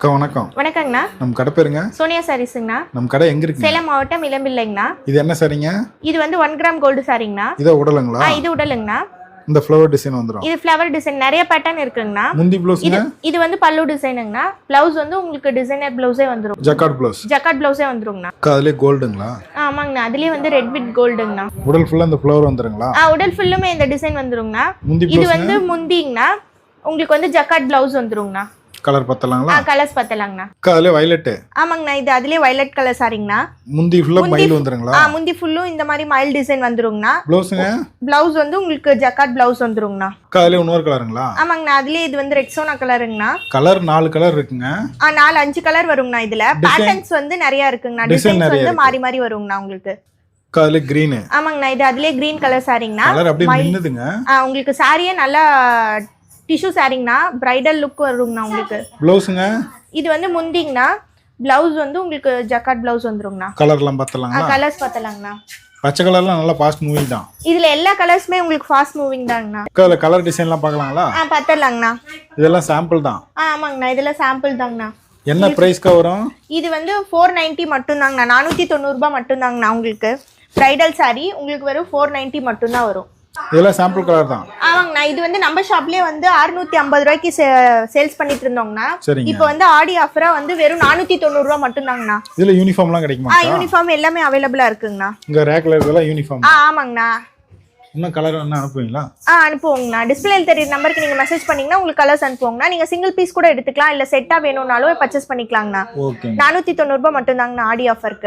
வணக்கம். வணக்கங்கண்ணா. நம்ம கடை பேருங்க? சோனியா சாரீஸ்ங்கண்ணா. நம்ம கடை எங்க இருக்கு? சேலம் மாவட்டம் இளம்பிள்ளைங்கண்ணா. இது என்ன சாரீங்க? இது வந்து 1 கிராம் கோல்டு சாரீங்கண்ணா. இது உடலுங்களா? இது உடலுங்கண்ணா. இந்த ஃப்ளவர் டிசைன் வந்துரும். இது ஃப்ளவர் டிசைன் நிறைய பேட்டர்ன் இருக்குங்கண்ணா. முந்தி ப்ளவுஸ்ங்க? இது வந்து பல்லு டிசைனுங்கண்ணா. ப்ளவுஸ் வந்து உங்களுக்கு டிசைனர் ப்ளவுஸே வந்துரும். Jacquard blouse. ஜக்கார்ட் ப்ளவுஸே வந்துருங்கண்ணா. அதுலயே கோல்டுங்களா? ஆமாங்கண்ணா. அதுலயே வந்து ரெட் வித் கோல்டுங்கண்ணா. உடல் ஃபுல்லா இந்த ஃப்ளவர் வந்துருங்களா? உடல் ஃபுல்லுமே இந்த டிசைன் வந்துருங்கண்ணா. இது வந்து முந்திங்கண்ணா. உங்களுக்கு வந்து ஜக்கார்ட் ப்ளவுஸ் வந்துருங்கண்ணா. கலர் பத்தலாங்களா? கலர்ஸ் பத்தலாங்கண்ணா. அதுல வயலட். ஆமாங்கண்ணா. இது அதுலயே வயலட் கலர் சாரிங்கண்ணா. முந்தி ஃபுல்லா மயில் வந்துருங்களா? முந்தி ஃபுல்லும் இந்த மாதிரி மயில் டிசைன் வந்துருங்கண்ணா. ப்ளவுஸ்ங்க? ப்ளவுஸ் வந்து உங்களுக்கு ஜக்கார்ட் ப்ளவுஸ் வந்துருங்கண்ணா. அதுல இன்னொரு கலருங்களா? ஆமாங்கண்ணா. அதுலயே இது வந்து ரெக்ஸோனா கலருங்கண்ணா. கலர் 4 கலர் இருக்குங்க. 4-5 கலர் வருங்கண்ணா. இதுல பேட்டர்ன்ஸ் வந்து நிறைய இருக்குங்கண்ணா. டிசைன்ஸ் வந்து மாறி மாறி வருங்கண்ணா உங்களுக்கு. அதுல கிரீன். ஆமாங்கண்ணா. இது அதுலயே கிரீன் கலர் சாரிங்கண்ணா. கலர் அப்படியே மின்னுதுங்க. உங்களுக்கு சாரியே நல்லா டிஷ்யூ சாரிங்கண்ணா. பிரைடல் லுக் வருங்கண்ணா உங்களுக்கு. ப்ளவுஸ்ங்க? இது வந்து முந்திங்கண்ணா. ப்ளவுஸ் வந்து உங்களுக்கு ஜக்கார்ட் ப்ளவுஸ் வந்துருங்கண்ணா. கலர்லாம் பத்தலாங்களா? கலர்ஸ் பத்தலாங்கண்ணா. பச்சை கலர்லாம் நல்லா ஃபாஸ்ட் மூவிங் தான். இதுல எல்லா கலர்ஸ்மே உங்களுக்கு ஃபாஸ்ட் மூவிங் தாங்கண்ணா. அதுல கலர் டிசைன்லாம் பார்க்கலாங்களா? பத்தலாங்கண்ணா. இதெல்லாம் சாம்பிள் தான். ஆமாங்கண்ணா. இதெல்லாம் சாம்பிள் தாங்கண்ணா. என்ன பிரைஸ்க்கு வரும்? இது வந்து 490 மட்டும் தாங்கண்ணா. 490 ரூபாய் மட்டும் தாங்கண்ணா. உங்களுக்கு பிரைடல் சாரி உங்களுக்கு வெறும் 490 மட்டும் தான் வரும். இதெல்லாம் சாம்பிள் கலர் தான். ஆமாங்கண்ணா. இது வந்து நம்ம ஷாப்லயே வந்து 650 ரூபாய்க்கு சேல்ஸ் பண்ணிட்டு இருந்தோங்கண்ணா. இப்போ வந்து ஆடி ஆஃபரா வந்து வெறும் 490 ரூபாய் மட்டும் தாங்கண்ணா. இதுல யூனிஃபார்ம்லாம் கிடைக்குமா? யூனிஃபார்ம் எல்லாமே அவைலபிளா இருக்குங்கண்ணா. இங்க ரேக்ல இருக்கல யூனிஃபார்ம். ஆமாங்கண்ணா. இன்னும் கலர் என்ன அனுப்புவீங்களா? அனுப்புவோங்கண்ணா. டிஸ்பிளேல தெரியுற நம்பருக்கு நீங்க மெசேஜ் பண்ணீங்கன்னா உங்களுக்கு கலர்ஸ் அனுப்புவோங்கண்ணா. நீங்க சிங்கிள் பீஸ் கூட எடுத்துக்கலாம், இல்ல செட்டா வேணும்னாலும் பர்ச்சேஸ் பண்ணிக்கலாங்கண்ணா. 490 ரூபாய் மட்டும் தாங்கண்ணா ஆடி ஆஃபருக்கு.